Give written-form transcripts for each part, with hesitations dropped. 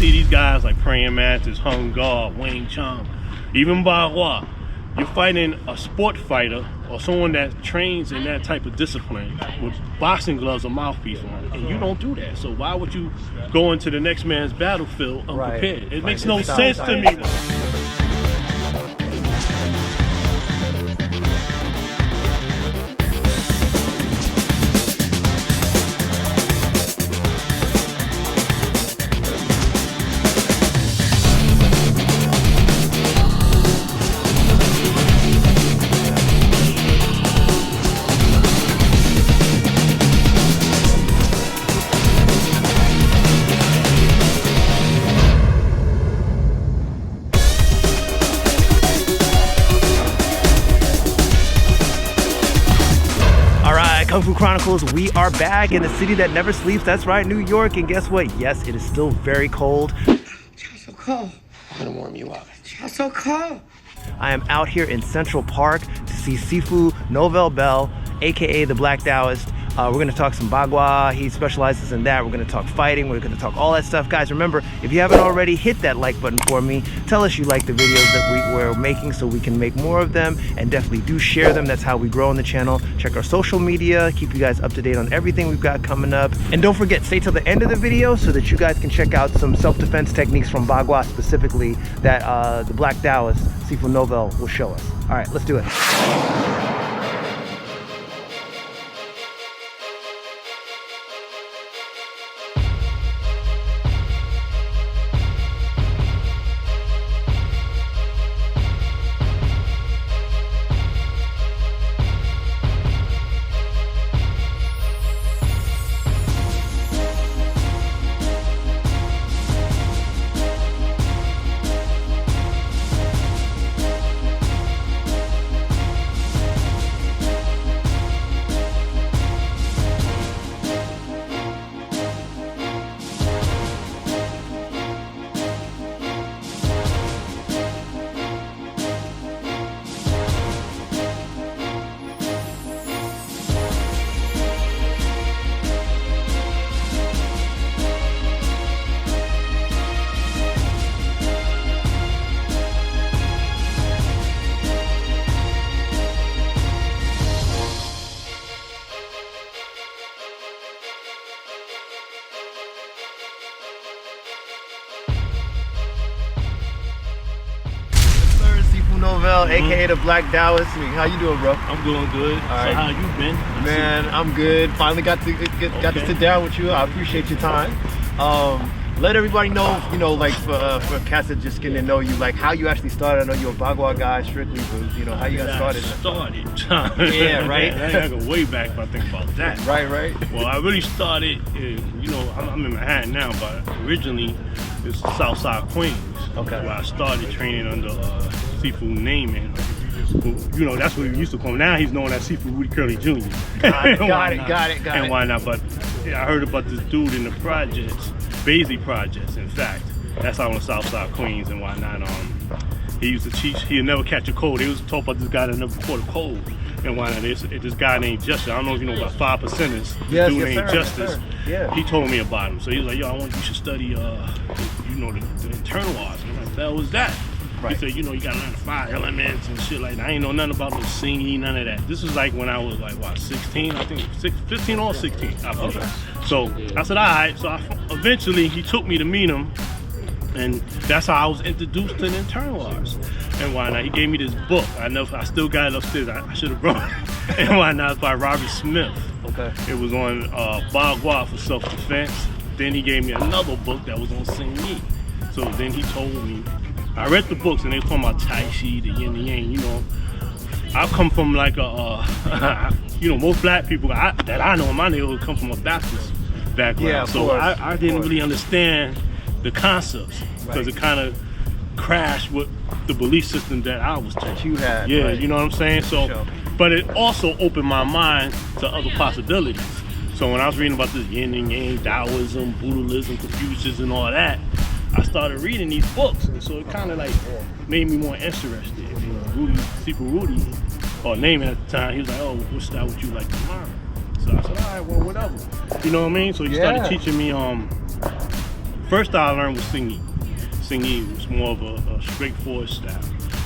see these guys like Praying Mantis, Hung Gar, Wing Chun, even Bagua, you're fighting a sport fighter or someone that trains in that type of discipline with boxing gloves or mouthpiece on, and you don't do that. So why would you go into the next man's battlefield unprepared? Right. It makes no sense to me. Kung Fu Chronicles, we are back in the city that never sleeps. That's right, New York. And guess what? Yes, it is still very cold. It's so cold. I'm gonna warm you up. It's so cold. I am out here in Central Park to see Sifu Novell Bell, aka the Black Taoist. We're gonna talk some Bagua. He specializes in that. We're gonna talk fighting. We're gonna talk all that stuff. Guys, remember, if you haven't already, hit that like button for me. Tell us you like the videos that we're making so we can make more of them, and definitely do share them. That's how we grow on the channel. Check our social media, keep you guys up to date on everything we've got coming up. And don't forget, stay till the end of the video so that you guys can check out some self-defense techniques from Bagua specifically that the Black Taoist, Sifu Novell, will show us. All right, let's do it. Novell, aka the Black Taoist. How you doing, bro? I'm doing good. All right. So how you been? Man, I'm good. Finally got to sit down with you. I appreciate your time. Let everybody know, you know, like for cats that just getting to know you, like how you actually started. I know you're a Bagua guy strictly, but you know how you got started. Yeah, right. I go way back if I think about that. Right. Well, I really started, you know, I'm in Manhattan now, but originally it's Southside Queens. Okay. Where I started training under Sifu naming. You know, that's what he used to call him. Now he's known as Sifu Rudy Curly Jr. Got it. And why not? But yeah, I heard about this dude in the projects, Baisley Projects, in fact. That's out on Southside Queens and whatnot. He used to teach, he'll never catch a cold. He was talking about this guy that never caught a cold. And whatnot. This guy named Justice. I don't know if you know about 5%ers. Yes, dude yes, named sir, Justice. Yeah. He told me about him. So he was like, yo, I want you should study, you know, the internal arts. And I'm like, what was that? Right. He said, you know, you gotta learn the 5 elements and shit like that. I ain't know nothing about no singing, none of that. This was like when I was like, what, 16? I think 15 or 16. I believe. Okay. So I said, all right. So eventually he took me to meet him. And that's how I was introduced to the internal arts. And why not? He gave me this book. I still got it upstairs. I should have brought it. And why not? It's by Robert Smith. Okay. It was on Bagua for self-defense. Then he gave me another book that was on Sing Yi. So then he told me, I read the books and they were talking about Tai Chi, the yin and yang, you know. I come from like a, you know, most black people that I know in my neighborhood come from a Baptist background. Yeah, so I didn't really understand the concepts because it kind of crashed with the belief system that I was taught. You had, yeah, right. You know what I'm saying? So, sure. But it also opened my mind to other possibilities. So when I was reading about this yin and yang, Taoism, Buddhism, Confucius, and all that, I started reading these books, and so it kind of like made me more interested. And Sifu Rudy, or name at the time, he was like, "Oh, what style would you like to learn?" So I said, "All right, well, whatever." You know what I mean? So he started teaching me first style I learned was Sing Yi. Sing Yi was more of a straightforward style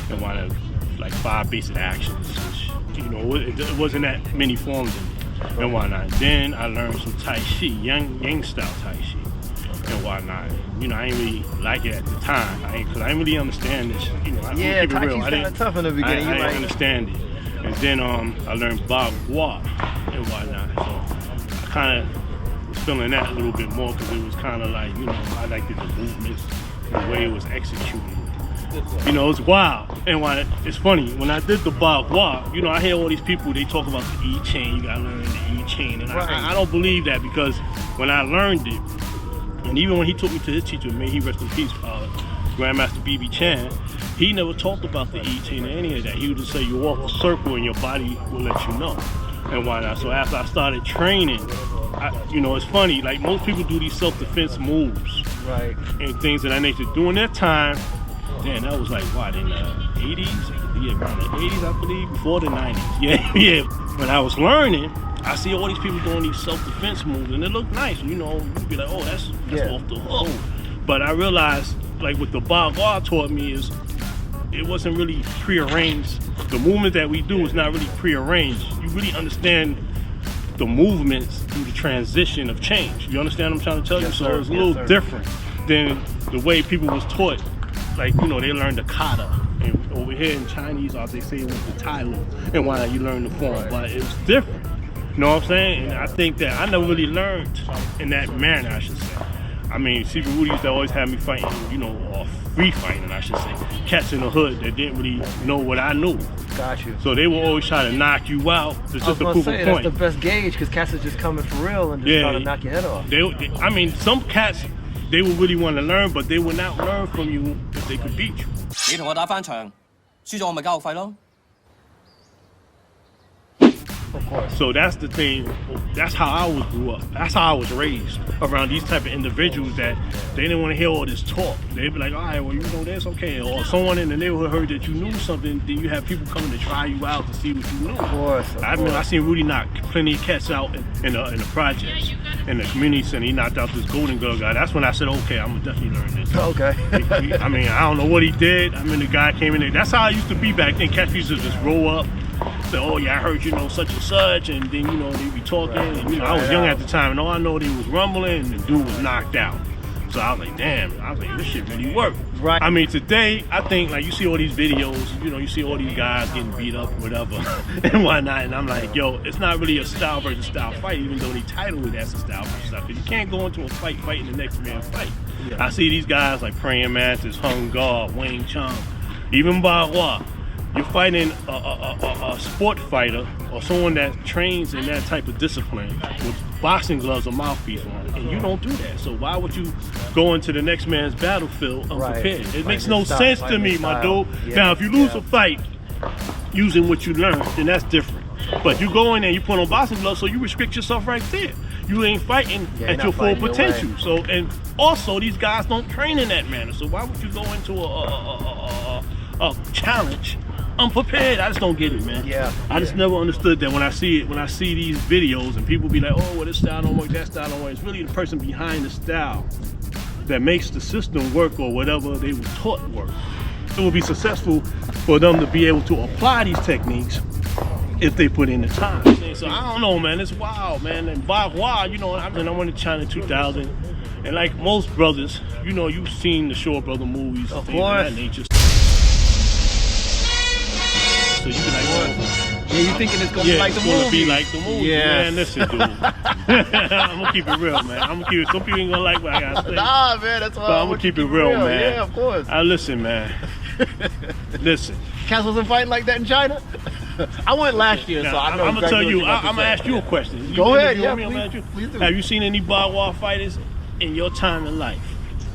and wanted like 5 basic actions, which, you know, it wasn't that many forms in it and whatnot. Then I learned some Tai Chi, Yang style Tai Chi and whatnot. You know, I didn't really like it at the time because I didn't really understand this. You know, yeah, Tai Chi's kind of tough in the beginning. I didn't understand it. And then I learned Bagua and whatnot. So I kind of was feeling that a little bit more because it was kind of like, you know, I liked the movements, the way it was executed. You know, it's wild. And it's funny, when I did the Bagua, you know, I hear all these people, they talk about the I Ching, you gotta learn the I Ching. And I don't believe that, because when I learned it, and even when he took me to his teacher, may he rest in peace, Grandmaster B.B. Chan, he never talked about the I Ching or any of that. He would just say, you walk a circle and your body will let you know and whatnot. So after I started training, you know, it's funny, like most people do these self-defense moves, right, and things of that nature. During that time, damn, that was like, what, in the 80s? Yeah, around the 80s, I believe, before the 90s. Yeah. When I was learning, I see all these people doing these self-defense moves, and it looked nice. You know, you'd be like, oh, that's off the hook. But I realized, like what the Bagua taught me is, it wasn't really prearranged. The movement that we do is not really prearranged. You really understand the movements through the transition of change. You understand what I'm trying to tell you? So it's a little different than the way people was taught. Like, you know, they learned the kata, and over here in Chinese art they say it was the tai lu, and why you learn the form, but it was different. You know what I'm saying? And I think that I never really learned in that manner, I should say. I mean, Sifu Rudy used to always have me fighting, you know, or free fighting, I should say. Cats in the hood that didn't really know what I knew. Got you. So they will always try to knock you out. It's just a proof of point. That's the best gauge, because cats are just coming for real and just trying to knock your head off. I mean, some cats, they would really want to learn, but they would not learn from you if they could beat you. 你同我打翻場，輸咗我咪交學費咯。 Of course. So that's the thing. That's how I grew up. That's how I was raised, around these type of individuals that they didn't want to hear all this talk. They'd be like, all right, well, you know, that's okay. Or someone in the neighborhood heard that you knew something, then you have people coming to try you out to see what you knew. Of course. I mean, I seen Rudy knock plenty of cats out in the projects, in the community center. He knocked out this Golden Girl guy. That's when I said, okay, I'm gonna definitely learn this. Okay. I mean, I don't know what he did. I mean, the guy came in there. That's how I used to be back then. Cats used to just roll up, say, oh yeah, I heard you know such and such, and then, you know, they be talking, and, you know, I was young at the time, and all I know, they was rumbling, and the dude was knocked out. So I was like, damn, I was like, this shit really worked. Right. I mean, today, I think, like, you see all these videos, you know, you see all these guys getting beat up, whatever, and whatnot, and I'm like, yo, it's not really a style versus style fight, even though they title it as a style versus style, because you can't go into a fight fighting the next man fight. Yeah. I see these guys like Praying Mantis, Hung Gar, Wing Chun, even Bagua. You're fighting a sport fighter or someone that trains in that type of discipline with boxing gloves or mouthpiece on, and you don't do that. So why would you go into the next man's battlefield unprepared? It makes no sense to me, my dude. Yeah. Now, if you lose a fight using what you learned, then that's different. But you go in there, you put on boxing gloves, so you restrict yourself right there. You ain't fighting at your full potential. So, and also these guys don't train in that manner. So why would you go into a challenge unprepared? I just don't get it, man. I just never understood that when I see these videos and people be like, oh, well, this style don't work, that style don't work. It's really the person behind the style that makes the system work, or whatever they were taught work. It would be successful for them to be able to apply these techniques if they put in the time. So I don't know, man. It's wild, man. And Bagua, you know, I went to China in 2000, and like most brothers, you know, you've seen the Shaw Brother movies, of things course, of that nature. So you be like, yeah, you thinking it's gonna be like the movie? Gonna be like the movie, man. Listen, dude. I'm gonna keep it real, man. I'm gonna keep it. Some people ain't gonna like what I gotta say. Nah, man, that's why I'm gonna keep it real, man. Yeah, of course. Listen, man. Listen. Cats wasn't fighting like that in China. I went last year, so I know. I'm gonna tell you. I'm gonna ask you a question. Go ahead, yeah. Please do. Have you seen any Bagua fighters in your time in life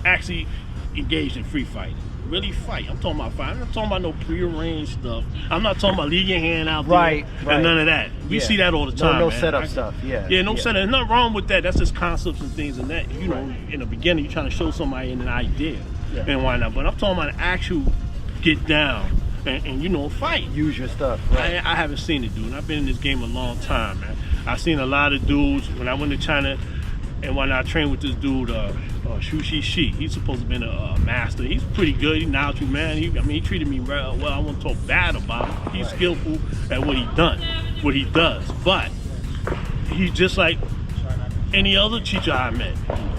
actually engaged in free fighting? Really fight. I'm talking about fight. I'm not talking about no prearranged stuff. I'm not talking about leave your hand out there and none of that. We see that all the time. No man. Setup stuff. Yeah, no setup. There's nothing wrong with that. That's just concepts and things and that. You know, in the beginning, you're trying to show somebody an idea and why not. But I'm talking about an actual get down and you know, fight. Use your stuff. Right. I haven't seen it, dude. I've been in this game a long time, man. I've seen a lot of dudes. When I went to China, And when I trained with this dude, Shu Shi Shi, he's supposed to be a master. He's pretty good. He's knowledgeable, man. He treated me well. I won't talk bad about him. He's skillful at what he does. But he's just like any other teacher I met.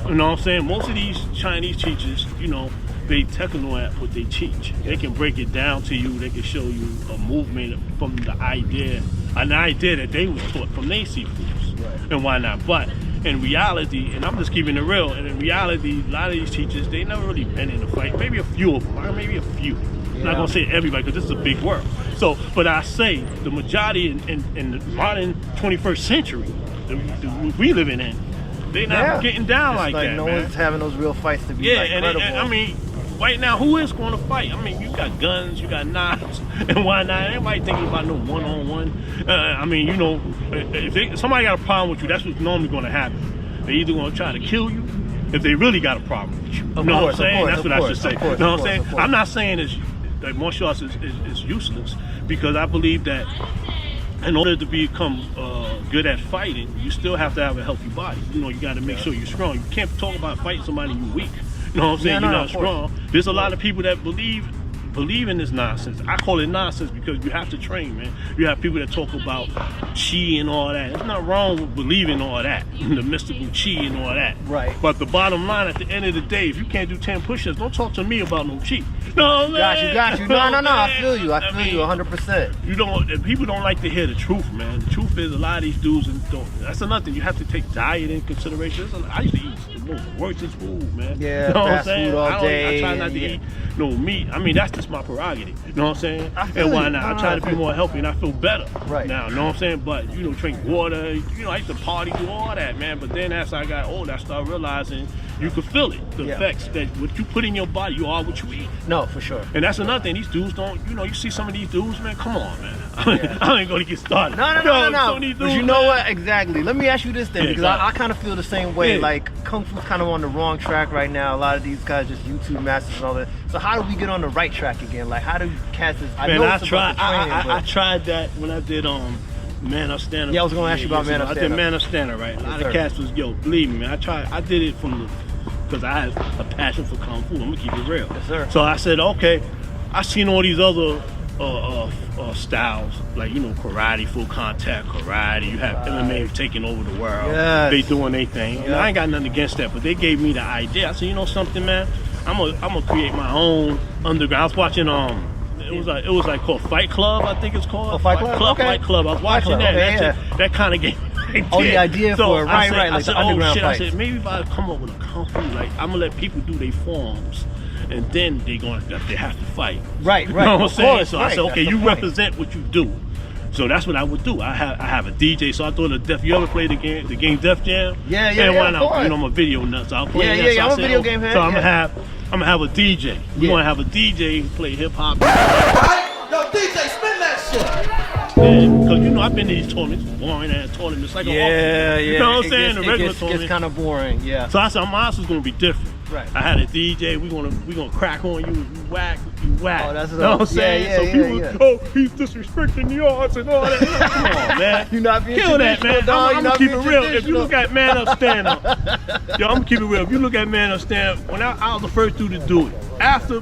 You know what I'm saying? Most of these Chinese teachers, you know, they technical at what they teach. They can break it down to you. They can show you a movement from the idea, an idea that they was taught from their Sifus and whatnot. But in reality, and I'm just keeping it real, and in reality, a lot of these teachers, they never really been in a fight. Maybe a few of them, or maybe a few. I'm not gonna say everybody, because this is a big word. So, but I say the majority in the modern 21st century that we living in, they not getting down like that. No man. one's having those real fights to be credible. And I mean, right now, who is going to fight? I mean, you got guns, you got knives, and whatnot. Anybody thinking about no one-on-one? I mean, you know, if somebody got a problem with you, that's what's normally going to happen. They're either going to try to kill you if they really got a problem with you. You know what I'm saying? That's what I should say. You know what I'm saying? I'm not saying that martial arts is useless, because I believe that in order to become good at fighting, you still have to have a healthy body. You know, you got to make sure you're strong. You can't talk about fighting somebody you're weak. You know what I'm saying? You're not strong. There's a lot of people that believe in this nonsense. I call it nonsense because you have to train, man. You have people that talk about chi and all that. There's nothing wrong with believing all that, the mystical chi and all that. Right. But the bottom line, at the end of the day, if you can't do 10 push-ups, don't talk to me about no chi. No, man. Got you. No, I feel you. I feel you 100%. You don't. People don't like to hear the truth, man. The truth is, a lot of these dudes don't. That's another thing. You have to take diet in consideration. I used to eat the worstest food, man. Yeah, you know fast food all day. I try not to eat no meat. I mean, that's just my prerogative. You know what I'm saying? And why not? I try to be more healthy, and I feel better now. You know what I'm saying? But you know, drink water. You know, I used to party, do all that, man. But then as I got older, I started realizing you could feel it. The effects that what you put in your body, you are what you eat. No, for sure. And that's another thing. These dudes don't. You know, you see some of these dudes, man. Come on, man. I ain't gonna get started. No. Dudes, But you know what? Exactly. Let me ask you this then, because exactly. I kind of feel the same way. Yeah. Like, Kung Fu's kind of on the wrong track right now. A lot of these guys just YouTube masters and all that. So how do we get on the right track again? Like, how do you cast this? I tried that when I did Man Up Stand Up. Yeah, I was gonna ask you about Man Up Stand Up. I did Man Up Stand Up, right? A lot of cats was, believe me, man. I did it because I have a passion for Kung Fu. I'm gonna keep it real. Yes, sir. So I said, okay, I seen all these other styles, like, you know, karate, full contact karate. You have MMA taking over the world. Yes. They doing their thing. And I ain't got nothing against that, but they gave me the idea. I said, you know something, man? I'm gonna create my own underground. I was watching it was like called Fight Club, I think it's called. Oh, Fight Club? Okay. Fight Club. I was watching that. Okay, that kind of gave me the idea. Oh, the idea for it. Right, I like said, the underground shit. fights. I said, maybe if I come up with a Kung Fu, like, I'm gonna let people do their forms, and then they have to fight. Right. You know what I'm saying? So right. I said, okay, you represent what you do. So that's what I would do. I have a DJ, so I thought of Def. You ever play the game Def Jam? Yeah. Why not? You know, I'm a video nut, so I'll play that. Yeah, So I'm a video game head. So I'm gonna have a DJ. We gonna have a DJ play hip hop. Yo, DJ, spin that shit. Because, you know, I've been to these tournaments, boring ass tournaments, like You know what I'm saying? The regular It tournament. gets kind of boring, yeah. So I said, my house is gonna be different. Right. I had a DJ. We gonna crack on you. You whack. Oh, that's you know what I'm saying? Yeah. Oh, he's disrespecting the arts and all that. Come on, man. You're not being kill that, man. I'm gonna keep it real. If you look at Man Up Stand Up, yo, I'm gonna keep it real. If you look at Man Up Stand Up, when I was the first dude to do it. After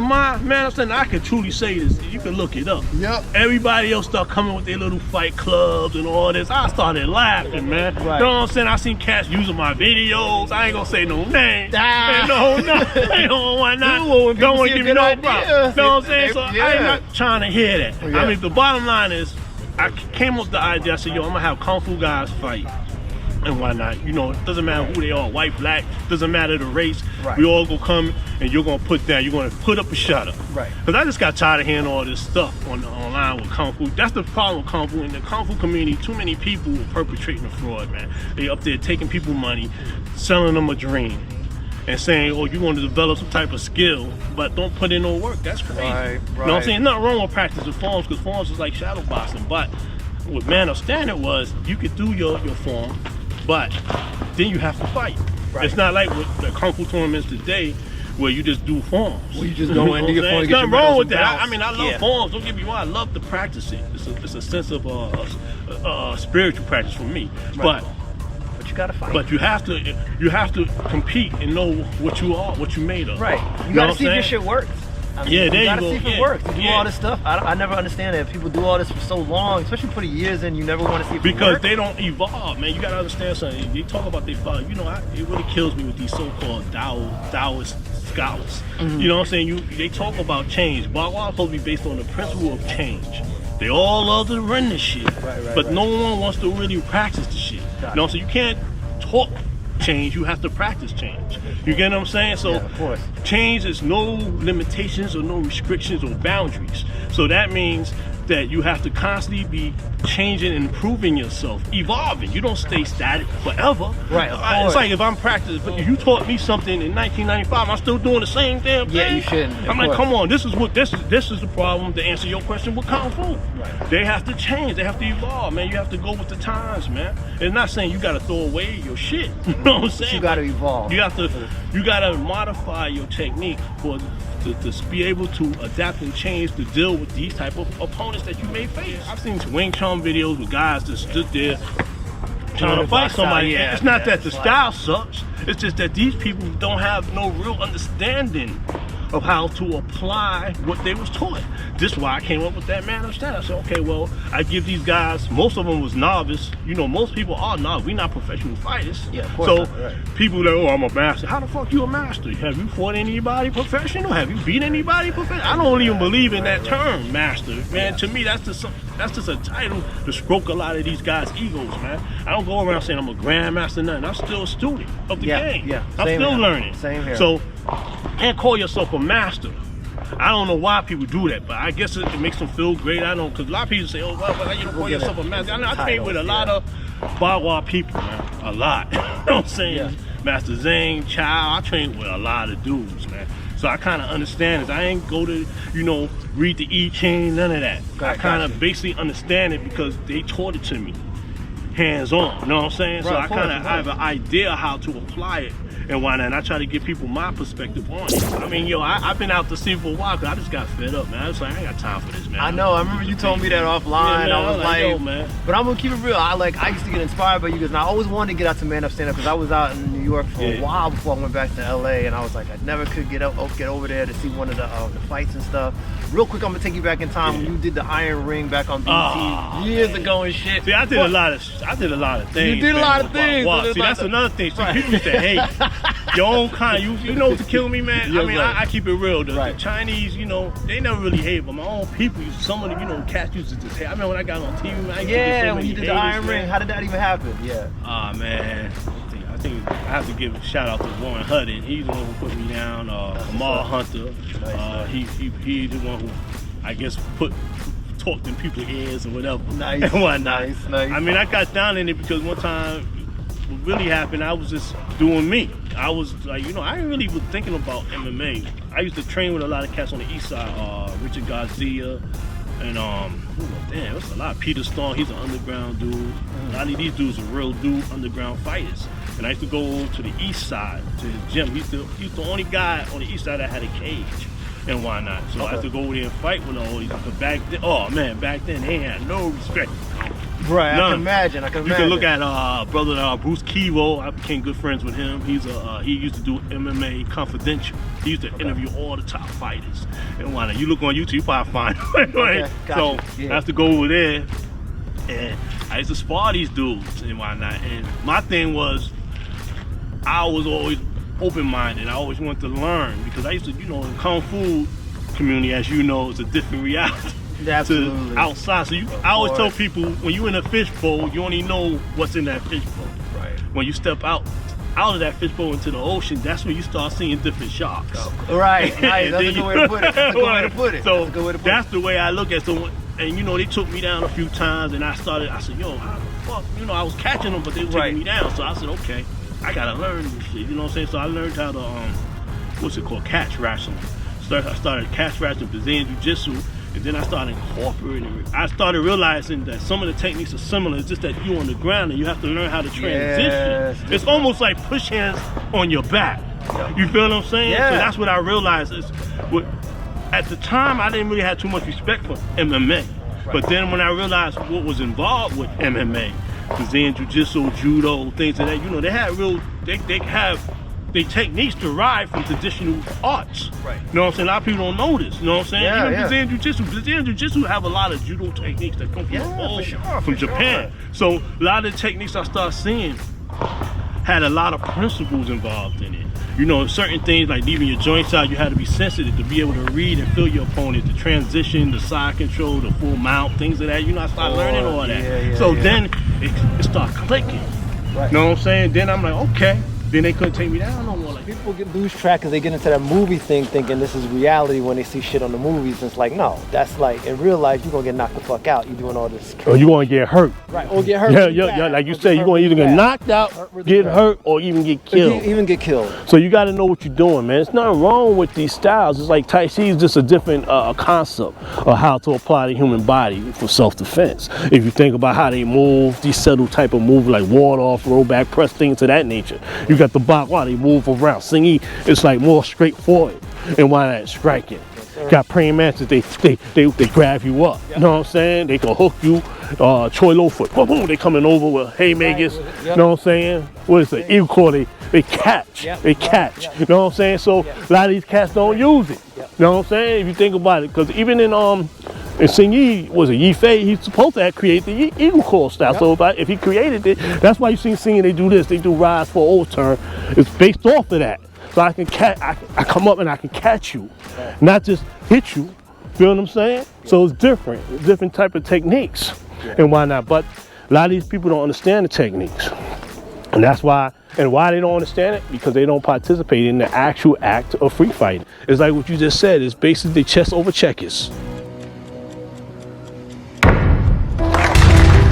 my Man Up Stand Up, I can truly say this. You can look it up. Yep. Everybody else start coming with their little fight clubs and all this. I started laughing, man. Right. You know what I'm saying? I seen cats using my videos. I ain't gonna say no names. Why not? Don't want to give me no problem. You know what I'm saying? So I ain't not trying to hear that. I mean, the bottom line is, I came up with the idea. I said, yo, I'm gonna have Kung Fu guys fight. And why not? You know, it doesn't matter who they are, white, black, doesn't matter the race. Right. We all gonna come and you're gonna put down, you're gonna put up a shut up. Right. Because I just got tired of hearing all this stuff online with Kung Fu. That's the problem with Kung Fu. In the Kung Fu community, too many people are perpetrating the fraud, man. They up there taking people money, selling them a dream, and saying, oh, you want to develop some type of skill, but don't put in no work. That's crazy. Right. You know what I'm saying? Nothing wrong with practicing forms, because forms is like shadow boxing. But what Man Up Stand Up was, you could do your form, but then you have to fight. Right. It's not like with the Kung Fu tournaments today, where you just do forms. Well, you just go in, do your form, There's get nothing your wrong with medals that. I mean, I love forms. Don't get me wrong. I love to practice it. It's a sense of spiritual practice for me. Right. But gotta fight. But you have to compete and know what you are, what you made of. Right. You know gotta what see if I'm your saying? shit works. I mean, Yeah, there you you gotta go. see if it Yeah. works. You do Yeah. all this stuff. I never understand that. People do all this for so long, especially putting years in, you never want to see if it Because works. they don't evolve, man. You gotta understand something. They talk about they follow. You know, it really kills me with these so-called Taoist scholars. You know what I'm saying? They talk about change. Bagua is supposed to be based on the principle of change. They all love to run this shit, but no one wants to really practice the shit. You know, so you can't talk change. You have to practice change. You get what I'm saying? So Yeah, of course. change is no limitations or no restrictions or boundaries. So that means that you have to constantly be changing and improving yourself, evolving. You don't stay static forever. Right, of It's course. like if I'm practicing, but if you taught me something in 1995, I'm still doing the same damn thing. Yeah, you shouldn't, of I'm like, course. come on, this is the problem to answer your question with Kung Fu. Right. They have to change, they have to evolve, man. You have to go with the times, man. It's not saying you gotta throw away your shit. You know what I'm saying? You gotta evolve. You gotta modify your technique to be able to adapt and change to deal with these type of opponents that you may face. I've seen some Wing Chun videos with guys that stood there trying to fight somebody. Yeah, it's not yeah, that the style sucks. It's just that these people don't have no real understanding of how to apply what they was taught. This is why I came up with that man of style. I said, okay, well, I give these guys, most of them was novice. You know, most people are novice. We're not professional fighters. Yeah, of course so not, right. people like, oh, I'm a master. How the fuck you a master? Have you fought anybody professional? Have you beat anybody professional? I don't even believe in that term, master. Man, to me, that's just a title to stroke a lot of these guys' egos, man. I don't go around saying I'm a grandmaster, nothing. I'm still a student of the game. Yeah, I'm same still here. learning. Same here. So, can't call yourself a master. I don't know why people do that, but I guess it makes them feel great. I don't, because a lot of people say, oh, well, you don't call yourself a master. I train with a lot of Bagua people, man. A lot. You know what I'm saying? Yeah. Master Zane, Chow, I train with a lot of dudes, man. So I kind of understand it. I ain't go to, read the I Ching, none of that. I kind of basically understand it because they taught it to me, hands-on. You know what I'm saying? So I kind of have an idea how to apply it and why not. And I try to give people my perspective on it. I mean, I've been out to see for a while because I just got fed up, man. I was like, I ain't got time for this, man. I know. I remember you told me that offline. Yeah, man, I was like, yo, man. But I'm gonna keep it real. I used to get inspired by you guys, and I always wanted to get out to Man Up Stand Up because I was out in New York for a while before I went back to LA, and I was like, I never could get over there to see one of the fights and stuff. Real quick, I'm gonna take you back in time when you did the Iron Ring back on BT years ago and shit. See, I did a lot of things. You did a lot of things. Wow. See, that's another thing. See, people used to hate your own kind. You know what to kill me, man? Yeah, I mean, right. I keep it real. The Chinese, they never really hate, but my own people, some of the, cats used to just hate. I remember when I got on TV, man, I used to get so when many you did haters, the Iron man. Ring, how did that even happen? Yeah. Man. I think I have to give a shout out to Warren Hudden. He's the one who put me down. Kamal Hunter. He's the one who, I guess, talked in people's ears or whatever. Nice. And whatnot. Nice. I mean, I got down in it because one time, what really happened, I was just doing me. I was like, I ain't really was thinking about MMA. I used to train with a lot of cats on the east side, Richard Garcia, and there's a lot. Peter Stone, he's an underground dude. A lot of these dudes are real underground fighters. And I used to go to the east side, to his gym. He's the only guy on the east side that had a cage and whatnot. So I used to go over there and fight with all these. But back then they had no respect. Right, None. I can imagine. You can look at brother Bruce Kivo. I became good friends with him. He used to do MMA Confidential. He used to interview all the top fighters and whatnot. You look on YouTube, you probably find it. Right? Okay, So gotcha. I have to go over there, and I used to spar these dudes and whatnot. And my thing was, I was always open-minded. I always wanted to learn because I used to, in Kung Fu community, as you know, it's a different reality. Absolutely. To outside. So I always tell people, when you're in a fishbowl, you only know what's in that fishbowl. Right. When you step out of that fishbowl into the ocean, that's when you start seeing different sharks. Right. Nice. That's a good way to put it. That's a good way to put it. So that's a good way to put that's the way I look at someone. And they took me down a few times, and I said, yo, how the fuck? I was catching them, but they were taking me down. So I said, okay, I gotta learn this shit. You know what I'm saying? So I learned how to catch wrestling. I started catch wrestling, Brazilian Jiu-Jitsu, and then I started incorporating it. I started realizing that some of the techniques are similar. It's just that you're on the ground and you have to learn how to transition. Yes. It's almost like push hands on your back. You feel what I'm saying? Yeah. So that's what I realized is, at the time, I didn't really have too much respect for MMA. But then when I realized what was involved with MMA, Brazilian Jiu-Jitsu, Judo, things like that. You know, they have they have their techniques derived from traditional arts. Right. You know what I'm saying? A lot of people don't know this. You know what I'm saying? Yeah, Even yeah. Brazilian Jiu-Jitsu have a lot of judo techniques that come from Japan. So a lot of the techniques I start seeing had a lot of principles involved in it. You know, certain things like leaving your joints out, you had to be sensitive to be able to read and feel your opponent, the transition, the side control, the full mount, things of that. You know, I started learning all that. Then it started clicking. Right. You know what I'm saying? Then I'm like, okay. Then they couldn't take me down no more. Like, people lose track because they get into that movie thing thinking this is reality when they see shit on the movies. And it's like, no, that's like, in real life, you're going to get knocked the fuck out. You're doing all this crazy. or you going to get hurt. Right, or get hurt. Yeah. Like you said, you're going to either get knocked out, get hurt, or even get killed. Even get killed. So you got to know what you're doing, man. It's nothing wrong with these styles. It's like Tai Chi is just a different concept of how to apply the human body for self-defense. If you think about how they move, these subtle type of move like ward off, roll back, press, things of that nature. You got the Bagua, they move around. Singi, it's like more straightforward. And why not striking? Got praying mantis, they grab you up. You know what I'm saying? They can hook you. Choi low foot, boom, boom, they coming over with haymakers. You know what I'm saying? What is it? Eagle core, they catch. They catch. You know what I'm saying? So a lot of these cats don't use it. You know what I'm saying? If you think about it, because even in Sing Yi, was it Yi Fei? He's supposed to have created the eagle core style. So if he created it, that's why you see Singing they do this. They do rise for old turn. It's based off of that. So I can I come up and I can catch you, not just hit you. Feel what I'm saying? So it's different type of techniques, and why not? But a lot of these people don't understand the techniques, and that's why. And why they don't understand it? Because they don't participate in the actual act of free fighting. It's like what you just said. It's basically chess over checkers.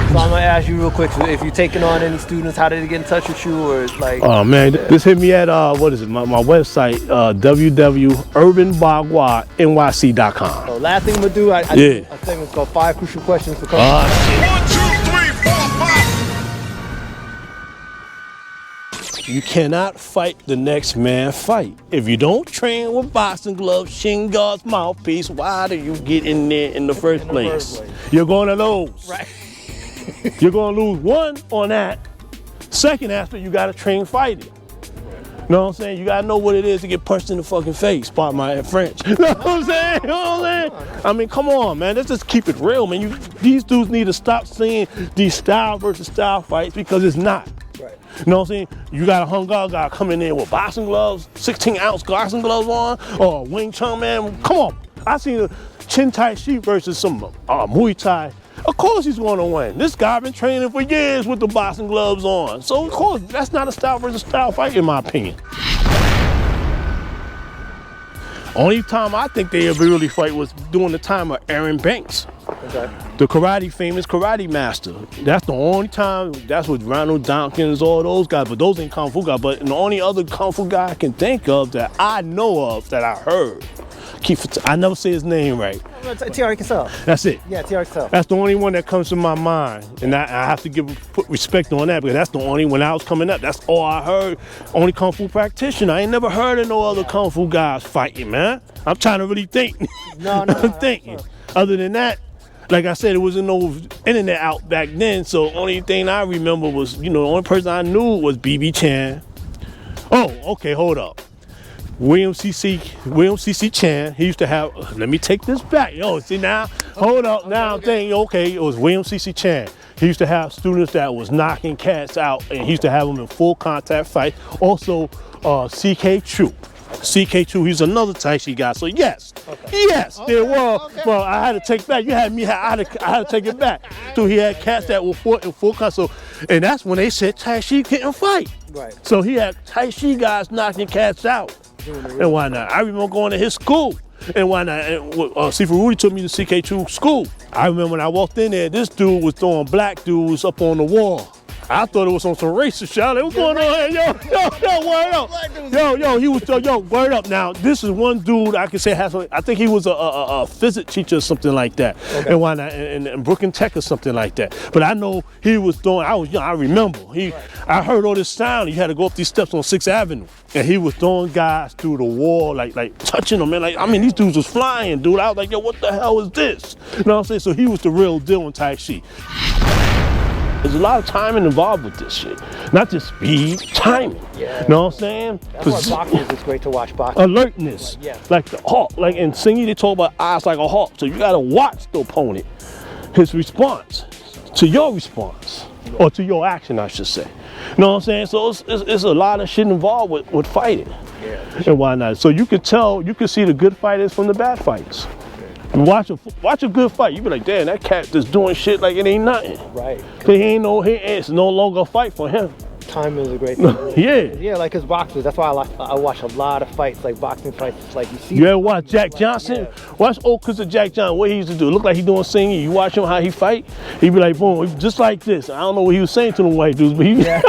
So I'm gonna ask you real quick, so if you're taking on any students, how did they get in touch with you, or it's like? Oh man, just hit me at what is it? My website, www.urbanbaguanyc.com. So last thing I'm gonna do, I think it's called 5 Crucial Questions for coaching. 1, 2, 3, 4, 5. You cannot fight the next man fight. If you don't train with boxing gloves, shin guards, mouthpiece, why do you get in there in the first place? You're gonna lose. Right. You're gonna lose one on that. Second aspect, you gotta train fighting. You know what I'm saying? You gotta know what it is to get punched in the fucking face. Pardon my French. You know what I'm saying? You know what I'm saying? I mean, come on, man. Let's just keep it real, man. These dudes need to stop saying these style versus style fights because it's not. Right. You know what I'm saying? You got a Hung Gar guy coming in with boxing gloves, 16-ounce boxing gloves on, or Wing Chun man. Come on. I seen a Chin Tai Chi versus some Muay Thai. Of course he's going to win. This guy been training for years with the boxing gloves on. So of course, that's not a style versus style fight in my opinion. Only time I think they ever really fight was during the time of Aaron Banks. Okay. The famous karate master. That's the only time, that's with Ronald Dawkins, all those guys, but those ain't Kung Fu guys. But the only other Kung Fu guy I can think of that I know of that I heard, I never say his name right. T.R. Krucial. That's it. Yeah, T.R. Krucial. That's the only one that comes to my mind. And I have to put respect on that because that's the only, when I was coming up, that's all I heard. Only Kung Fu practitioner. I ain't never heard of no other Kung Fu guys fighting, man. I'm trying to really think. No. I'm thinking. Other than that, like I said, it wasn't no internet out back then, so only thing I remember was, the only person I knew was B.B. Chan. Oh, okay, hold up. William C.C. Chan, he used to have, let me take this back. Yo, see now, hold up, now I'm thinking, okay, it was William C.C. Chan. He used to have students that was knocking cats out, and he used to have them in full contact fight. Also, C.K. Chu. C.K. Chu, he's another Tai Chi guy. So yes, there was. Okay. Well, I had to take back. You had me. I had to take it back. So he had cats that were in full contact. So, and that's when they said Tai Chi couldn't fight. Right. So he had Tai Chi guys knocking cats out. And why not? I remember going to his school. And why not? And, Sifu Rudy took me to C.K. Chu school. I remember when I walked in there, this dude was throwing black dudes up on the wall. I thought it was on some racist shit. What's going on here? Yo, word up. Word up. Now, this is one dude I can say has, I think he was a physics teacher or something like that. Okay. And why not? In Brooklyn Tech or something like that. But I know he was throwing, I was young, I remember. I heard all this sound. You had to go up these steps on 6th Avenue. And he was throwing guys through the wall, like touching them. And these dudes was flying, dude. I was like, yo, what the hell is this? You know what I'm saying? So he was the real deal in Tai Chi. There's a lot of timing involved with this shit. Not just speed, timing. Yeah. You know what I'm saying? That's why boxing is great to watch boxing. Alertness. Yeah. Like the hawk. Like in singing, they talk about eyes like a hawk. So you gotta watch the opponent, his response to your response. Or to your action, I should say. You know what I'm saying? So it's a lot of shit involved with fighting. Yeah. And why not? So you could tell, you could see the good fighters from the bad fighters. Watch a good fight. You be like, damn, that cat just doing shit like it ain't nothing. Right. It's no longer a fight for him. Time is a great thing. Yeah. Yeah, like his boxers. That's why I watch a lot of fights, like boxing fights. It's like you see. You ever watch Jack Johnson? Yeah. Watch old clips of Jack Johnson. What he used to do? Look like he doing singing. You watch him how he fight. He be like, boom, just like this. I don't know what he was saying to them white dudes, but he. Yeah.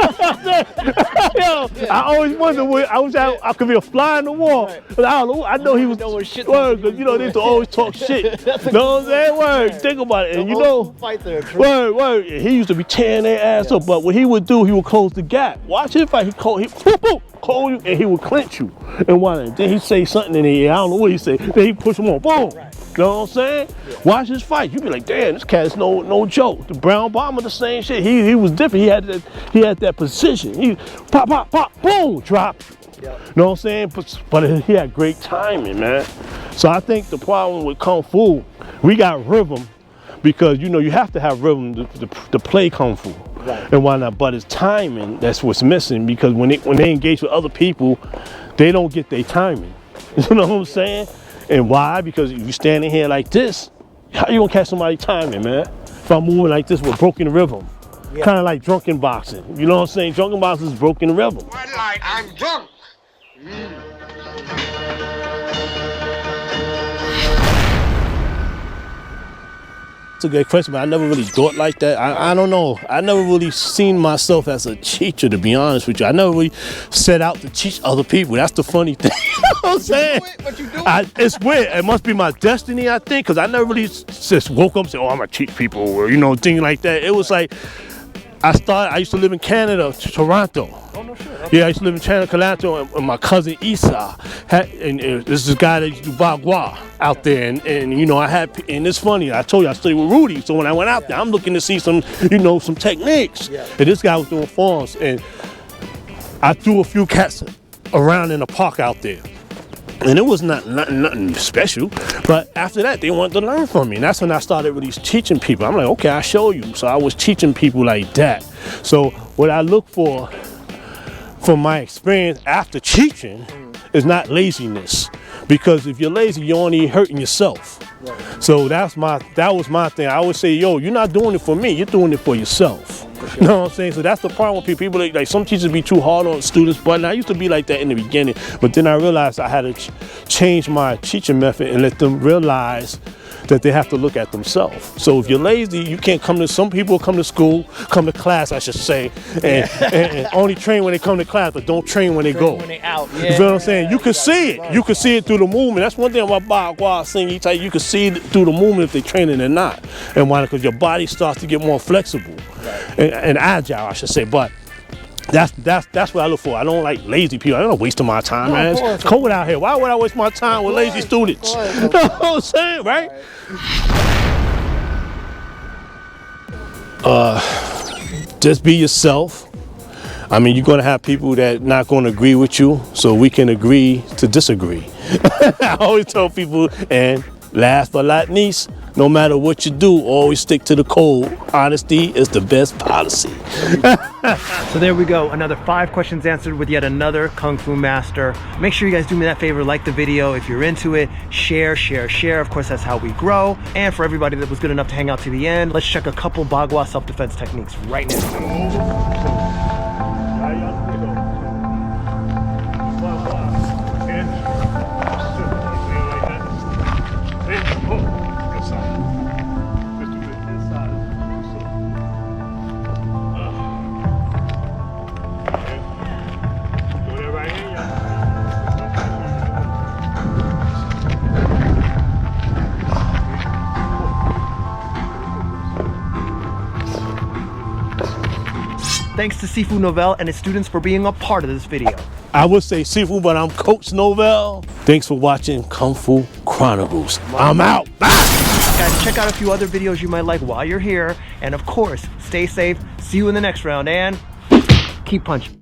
Yo, yeah. I always wonder what I could be a fly in the wall. Right. But I don't know. I know he was. Word, because you know they used to always talk shit. Know what I'm saying? Word. Yeah. Think about it, and you know. Word. He used to be tearing their ass up, but what he would do, he would close the gap. Watch him fight. He close you, and he would clinch you. And then he'd say something in the air. I don't know what he say. Then he push him on. Boom. Right. You know what I'm saying? Yeah. Watch his fight. You be like, damn, this cat is no joke. The Brown Bomber, the same shit. He was different. He had that precision. He pop, boom, drop. Yep. You know what I'm saying? But he had great timing, man. So I think the problem with Kung Fu, we got rhythm because you know you have to have rhythm to play Kung Fu. Right. And why not? But it's timing that's what's missing because when they engage with other people, they don't get their timing. You know what I'm saying? And why? Because if you standing here like this, how you gonna catch somebody timing, man? If I'm moving like this with broken rhythm. Yeah. Kind of like drunken boxing. You know what I'm saying? Drunken boxing is broken rhythm. Like I'm drunk. It's a good question, but I never really thought like that. I don't know. I never really seen myself as a teacher, to be honest with you. I never really set out to teach other people. That's the funny thing. You know what I'm saying? But you do it. It's weird. It must be my destiny, I think, because I never really just woke up and said, oh, I'm going to teach people, or, you know, things like that. It was like, I used to live in Canada, Toronto. Oh, no shit. Yeah, I used to live in Toronto, and my cousin Isa, and this is a guy that used to do Bagua out there, and you know, and it's funny, I told you I studied with Rudy, so when I went out there, I'm looking to see some techniques, and this guy was doing forms, and I threw a few cats around in the park out there. And it was nothing special, but after that, they wanted to learn from me. And that's when I started really teaching people. I'm like, okay, I'll show you. So I was teaching people like that. So what I look for from my experience after teaching is not laziness. Because if you're lazy, you're only hurting yourself. Right. So that was my thing. I always say, yo, you're not doing it for me, you're doing it for yourself. You know what I'm saying? So that's the problem with people. Like some teachers be too hard on students, but I used to be like that in the beginning. But then I realized I had to change my teaching method and let them realize that they have to look at themselves. So if you're lazy, you can't some people come to class, I should say, and only train when they come to class, but don't train when they go. When they out. Yeah. You feel what I'm saying? You can see it. You can see it through the movement. That's one thing about Bagua singing. You can see it through the movement if they're training or not. And why? Because your body starts to get more flexible. Right. And agile, I should say, but that's what I look for. I don't like lazy people. I don't waste my time, man. It's cold out here. Why would I waste my time with lazy students? You know what I'm saying, right? Just be yourself. I mean, you're gonna have people that not gonna agree with you, so we can agree to disagree. I always tell people, and last but not least, no matter what you do, always stick to the code. Honesty is the best policy. So there we go, another 5 questions answered with yet another Kung Fu master. Make sure you guys do me that favor, like the video. If you're into it, share. Of course, that's how we grow. And for everybody that was good enough to hang out to the end, let's check a couple Bagua self-defense techniques right now. Thanks to Sifu Novell and his students for being a part of this video. I would say Sifu, but I'm Coach Novell. Thanks for watching Kung Fu Chronicles. I'm out. Bye. guys, check out a few other videos you might like while you're here. And of course, stay safe. See you in the next round and keep punching.